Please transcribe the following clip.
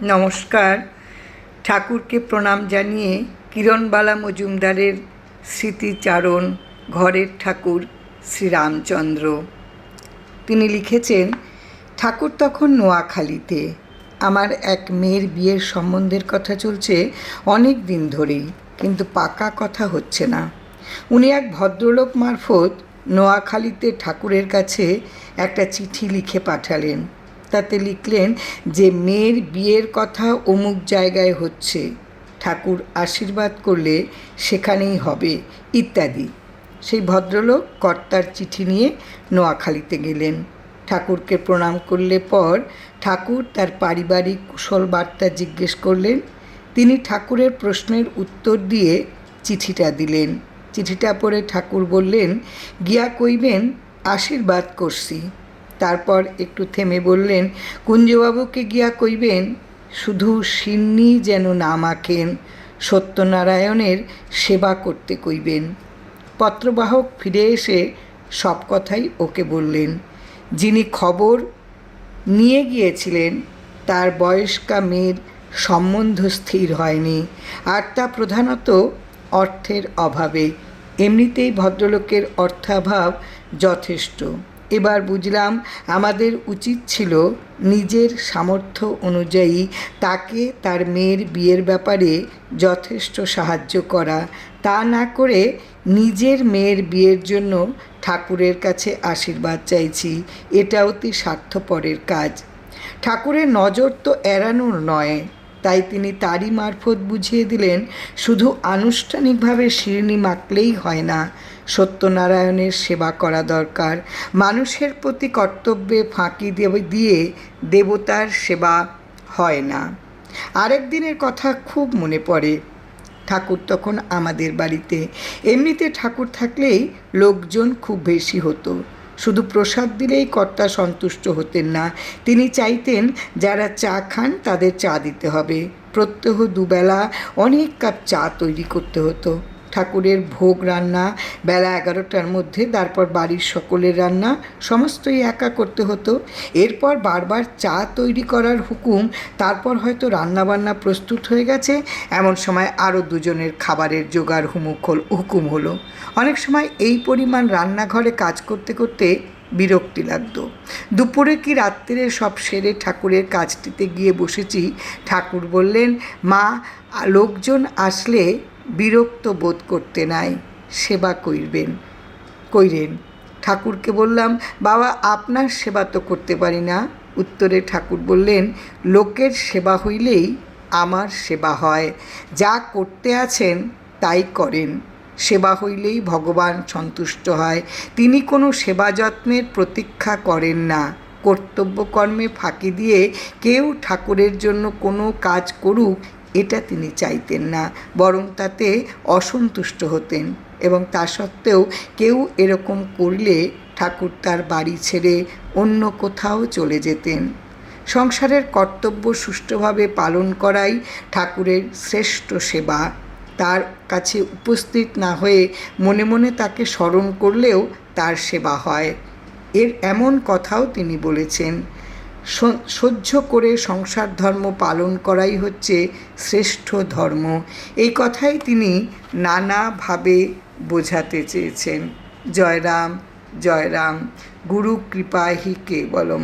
নমস্কার। ঠাকুরকে প্রণাম জানিয়ে কিরণবালা মজুমদারের স্মৃতিচারণ ঘরের ঠাকুর শ্রীরামচন্দ্র। তিনি লিখেছেন, ঠাকুর তখন নোয়াখালীতে। আমার এক মেয়ের বিয়ের সম্বন্ধের কথা চলছে অনেক দিন ধরেই, কিন্তু পাকা কথা হচ্ছে না। উনি এক ভদ্রলোক মারফত নোয়াখালীতে ঠাকুরের কাছে একটা চিঠি লিখে পাঠালেন। তাতে লিখলেন যে মেয়ের বিয়ের কথা অমুক জায়গায় হচ্ছে, ঠাকুর আশীর্বাদ করলে সেখানেই হবে ইত্যাদি। সেই ভদ্রলোক কর্তার চিঠি নিয়ে নোয়াখালীতে গেলেন। ঠাকুরকে প্রণাম করলে পর ঠাকুর তার পারিবারিক কুশল বার্তা জিজ্ঞেস করলেন। তিনি ঠাকুরের প্রশ্নের উত্তর দিয়ে চিঠিটা দিলেন। চিঠিটা পড়ে ঠাকুর বললেন, গিয়া কইবেন আশীর্বাদ করছি। তারপর একটু থেমে বললেন, কুঞ্জবাবুকে গিয়া কইবেন শুধু সিন্নি যেন না মাখেন, সত্যনারায়ণের সেবা করতে কইবেন। পত্রবাহক ফিরে এসে সব কথাই ওকে বললেন। যিনি খবর নিয়ে গিয়েছিলেন তার বয়স্কা মেয়ের সম্বন্ধ স্থির হয়নি, আর তা প্রধানত অর্থের অভাবে। এমনিতেই ভদ্রলোকের অর্থাভাব যথেষ্ট। এবার বুঝলাম আমাদের উচিত ছিল নিজের সামর্থ্য অনুযায়ী তাকে তার মেয়ের বিয়ের ব্যাপারে যথেষ্ট সাহায্য করা, তা না করে নিজের মেয়ের বিয়ের জন্য ঠাকুরের কাছে আশীর্বাদ চাইছি, এটা অতি স্বার্থপরের কাজ। ঠাকুরের নজর তো এড়ানোর নয়, তাই তিনি তারই মারফত বুঝিয়ে দিলেন, শুধু আনুষ্ঠানিকভাবে শিরনি মাখলেই হয় না, সত্যনারায়ণের সেবা করা দরকার। মানুষের প্রতি কর্তব্যে ফাঁকি দিয়ে দেবতার সেবা হয় না। আরেক দিনের কথা খুব মনে পড়ে। ঠাকুর তখন আমাদের বাড়িতে। এমনিতে ঠাকুর থাকলেই লোকজন খুব বেশি হতো। শুধু প্রসাদ দিলেই কর্তা সন্তুষ্ট হতেন না, তিনি চাইতেন যারা চা খান তাদের চা দিতে হবে। প্রত্যহ দুবেলা অনেক কাপ চা তৈরি করতে হতো। ঠাকুরের ভোগ রান্না বেলা 11টার মধ্যে, তারপর বাড়ির সকলের রান্না সমস্তই একা করতে হতো। এরপর বারবার চা তৈরি করার হুকুম, তারপর হয়তো রান্নাবান্না প্রস্তুত হয়ে গেছে, এমন সময় আরও দুজনের খাবারের জোগাড় হুকুম হলো। অনেক সময় এই পরিমাণ রান্নাঘরে কাজ করতে করতে বিরক্তি লাগতো। দুপুরে কি রাত্রে সব সেরে ঠাকুরের কাজটিতে গিয়ে বসেছি। ঠাকুর বললেন, মা, লোকজন আসলে বিরক্ত বোধ করতে নাই, সেবা কইরেন। ঠাকুরকে বললাম, বাবা, আপনার সেবা তো করতে পারি না। উত্তরে ঠাকুর বললেন, লোকের সেবা হইলেই আমার সেবা হয়। যা করতে আছেন তাই করেন, সেবা হইলেই ভগবান সন্তুষ্ট হয়। তিনি কোনো সেবা যত্নের প্রতীক্ষা করেন না। কর্তব্য কর্মে ফাঁকি দিয়ে কেউ ঠাকুরের জন্য কোনো কাজ করুক, এটা তিনি চাইতেন না, বরং তাতে অসন্তুষ্ট হতেন। এবং তা সত্ত্বেও কেউ এরকম করলে ঠাকুর তার বাড়ি ছেড়ে অন্য কোথাও চলে যেতেন। সংসারের কর্তব্য সুষ্ঠুভাবে পালন করাই ঠাকুরের শ্রেষ্ঠ সেবা। তার কাছে উপস্থিত না হয়ে মনে মনে তাকে স্মরণ করলেও তার সেবা হয়। এমন কথাও তিনি বলেছেন, সহ্য করে সংসার ধর্ম পালন করাই হচ্ছে শ্রেষ্ঠ ধর্ম। এই কথাই তিনি নানাভাবে বোঝাতে চেয়েছেন। জয় রাম, জয় রাম। গুরু কৃপা হি কেবলম।